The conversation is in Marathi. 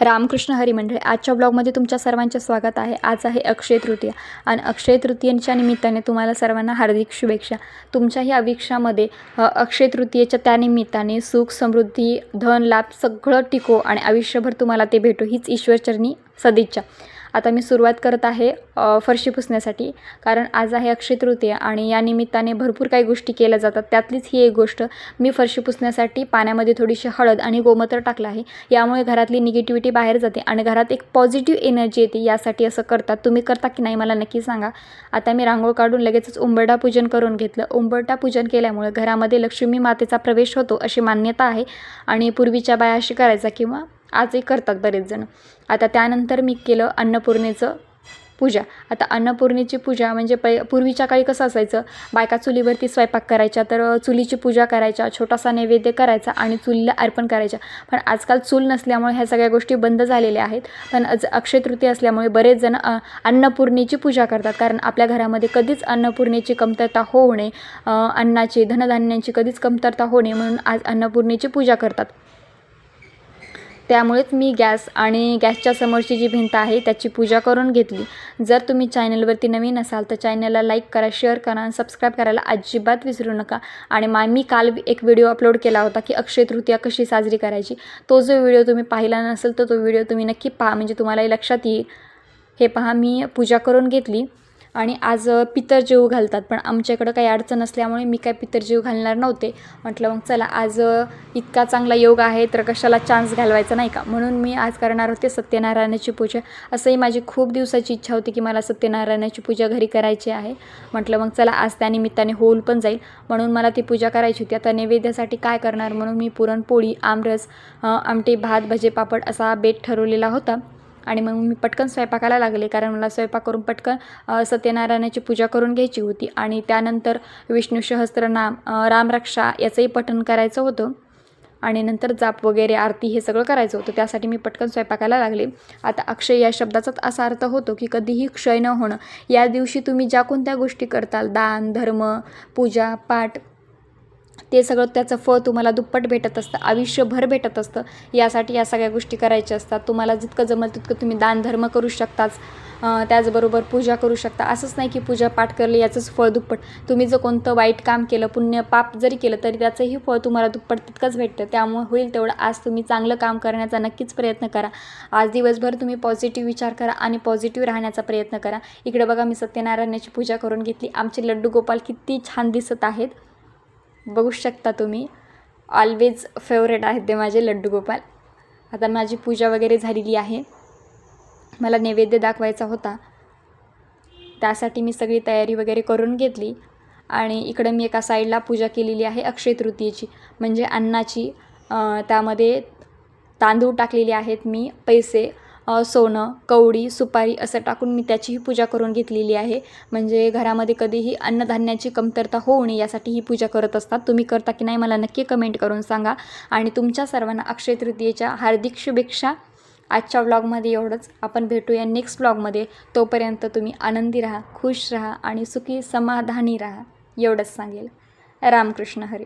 रामकृष्ण हरी मंडळी, आजच्या ब्लॉगमध्ये तुमच्या सर्वांचे स्वागत आहे। आज आहे अक्षय तृतीया आणि अक्षय तृतीयेच्या निमित्ताने तुम्हाला सर्वांना हार्दिक शुभेच्छा। तुमच्याही आयुष्यामध्ये अक्षय तृतीयेच्या त्या निमित्ताने सुख, समृद्धी, धन, लाभ सगळं टिको आणि आयुष्यभर तुम्हाला ते भेटो हीच ईश्वरचरणी सदिच्छा। आता मी सुरुवात करत आहे फरशी पुसण्यासाठी, कारण आज आहे अक्षय तृतीया आणि या निमित्ताने भरपूर काही गोष्टी केल्या जातात। त्यातलीच ही एक गोष्ट, मी फरशी पुसण्यासाठी पाण्यामध्ये थोडीशी हळद आणि गोमूत्र टाकलं आहे। यामुळे घरातली निगेटिव्हिटी बाहेर जाते आणि घरात एक पॉझिटिव्ह एनर्जी येते। यासाठी असं करतात, तुम्ही करता की नाही मला नक्की सांगा। आता मी रांगोळ काढून लगेचच उंबरठा पूजन करून घेतलं। उंबरठा पूजन केल्यामुळे घरामध्ये लक्ष्मी मातेचा प्रवेश होतो अशी मान्यता आहे आणि पूर्वीच्या बाया अशी करायचा किंवा आजही करतात बरेच जण। आता त्यानंतर मी केलं अन्नपूर्णेचं पूजा। आता अन्नपूर्णेची पूजा म्हणजे पूर्वीच्या काळी कसं असायचं, बायका चुलीवरती स्वयंपाक करायच्या, तर चुलीची पूजा करायच्या, छोटासा नैवेद्य करायचा आणि चुलीला अर्पण करायच्या। पण आजकाल चूल नसल्यामुळे ह्या सगळ्या गोष्टी बंद झालेल्या आहेत। पण अक्षय तृतीया असल्यामुळे बरेच जण अन्नपूर्णेची पूजा करतात, कारण आपल्या घरामध्ये कधीच अन्नपूर्णेची कमतरता होऊ नये, अन्नाची धनधान्यांची कधीच कमतरता होऊ नये म्हणून आज अन्नपूर्णेची पूजा करतात। त्यामुळेच मी गॅस आणि गॅसच्या समोरची जी भिंत आहे त्याची पूजा करून घेतली। जर तुम्ही चॅनलवरती नवीन असाल तर चॅनलला लाईक करा, शेअर करा आणि सबस्क्राईब करायला अजिबात विसरू नका। आणि मी काल एक व्हिडिओ अपलोड केला होता की अक्षय तृतीया कशी साजरी करायची। तो जो व्हिडिओ तुम्ही पाहिला नसेल तर तो व्हिडिओ तुम्ही नक्की पहा, म्हणजे तुम्हालाही लक्षात येईल। हे पहा, मी पूजा करून घेतली आणि आज पितर जेवू घालतात, पण आमच्याकडं काही अडचण असल्यामुळे मी काय पितर जेवू घालणार नव्हते। म्हटलं मग चला, आज इतका चांगला योग आहे तर कशाला चान्स घालवायचा नाही का, म्हणून मी आज करणार होते सत्यनारायणाची पूजा। असंही माझी खूप दिवसाची इच्छा होती की मला सत्यनारायणाची पूजा घरी करायची आहे। म्हटलं मग चला, आज त्यानिमित्ताने होऊन पण जाईल, म्हणून मला ती पूजा करायची होती। आता नैवेद्यासाठी काय करणार म्हणून मी पुरणपोळी, आमरस, आमटी, भात, भजे, पापड असा बेत ठरवलेला होता आणि मग मी पटकन स्वयंपाकाला लागले, कारण मला स्वयंपाक करून पटकन सत्यनारायणाची पूजा करून घ्यायची होती। आणि त्यानंतर विष्णू सहस्त्रनाम, रामरक्षा याचंही पठण करायचं होतं आणि नंतर जाप वगैरे, आरती हे सगळं करायचं होतं। त्यासाठी मी पटकन स्वयंपाकाला लागले। आता अक्षय या शब्दाचाच असा अर्थ होतो की कधीही क्षय न होणं। या दिवशी तुम्ही ज्या कोणत्या गोष्टी करताल, दान, धर्म, पूजा, पाठ, ते सगळं त्याचं फळ तुम्हाला दुप्पट भेटत असतं, आयुष्यभर भेटत असतं। यासाठी या सगळ्या गोष्टी करायच्या असतात। तुम्हाला जितकं जमेल तितकं तुम्ही दान धर्म करू शकताच, त्याचबरोबर पूजा करू शकता। असंच नाही की पूजा पाठ करले याचंच फळ दुप्पट, तुम्ही जर कोणतं वाईट काम केलं, पुण्य पाप जरी केलं तरी त्याचंही फळ तुम्हाला दुप्पट तितकंच भेटतं। त्यामुळे होईल तेवढं आज तुम्ही चांगलं काम करण्याचा नक्कीच प्रयत्न करा। आज दिवसभर तुम्ही पॉझिटिव्ह विचार करा आणि पॉझिटिव्ह राहण्याचा प्रयत्न करा। इकडे बघा, मी सत्यनारायणाची पूजा करून घेतली। आमचे लड्डू गोपाल किती छान दिसत आहेत, बघू शकता तुम्ही। ऑलवेज फेवरेट आहेत ते माझे लड्डू गोपाल। आता माझी पूजा वगैरे झालेली आहे, मला नैवेद्य दाखवायचा होता, त्यासाठी मी सगळी तयारी वगैरे करून घेतली। आणि इकडे मी एका साईडला पूजा केलेली आहे अक्षय तृतीयेची, म्हणजे अन्नाची। त्यामध्ये तांदूळ टाकलेले आहेत मी, पैसे, सोनं, कवडी, सुपारी असं टाकून मी त्याचीही पूजा करून घेतलेली आहे। म्हणजे घरामध्ये कधीही अन्नधान्याची कमतरता होऊ नये यासाठी ही पूजा करत असतात। तुम्ही करता की नाही मला नक्की कमेंट करून सांगा। आणि तुमच्या सर्वांना अक्षय तृतीयेच्या हार्दिक शुभेच्छा। आजच्या व्लॉगमध्ये एवढंच, आपण भेटूया नेक्स्ट व्लॉगमध्ये। तोपर्यंत तुम्ही आनंदी राहा, खुश राहा आणि सुखी समाधानी राहा, एवढंच सांगेल। रामकृष्ण हरी।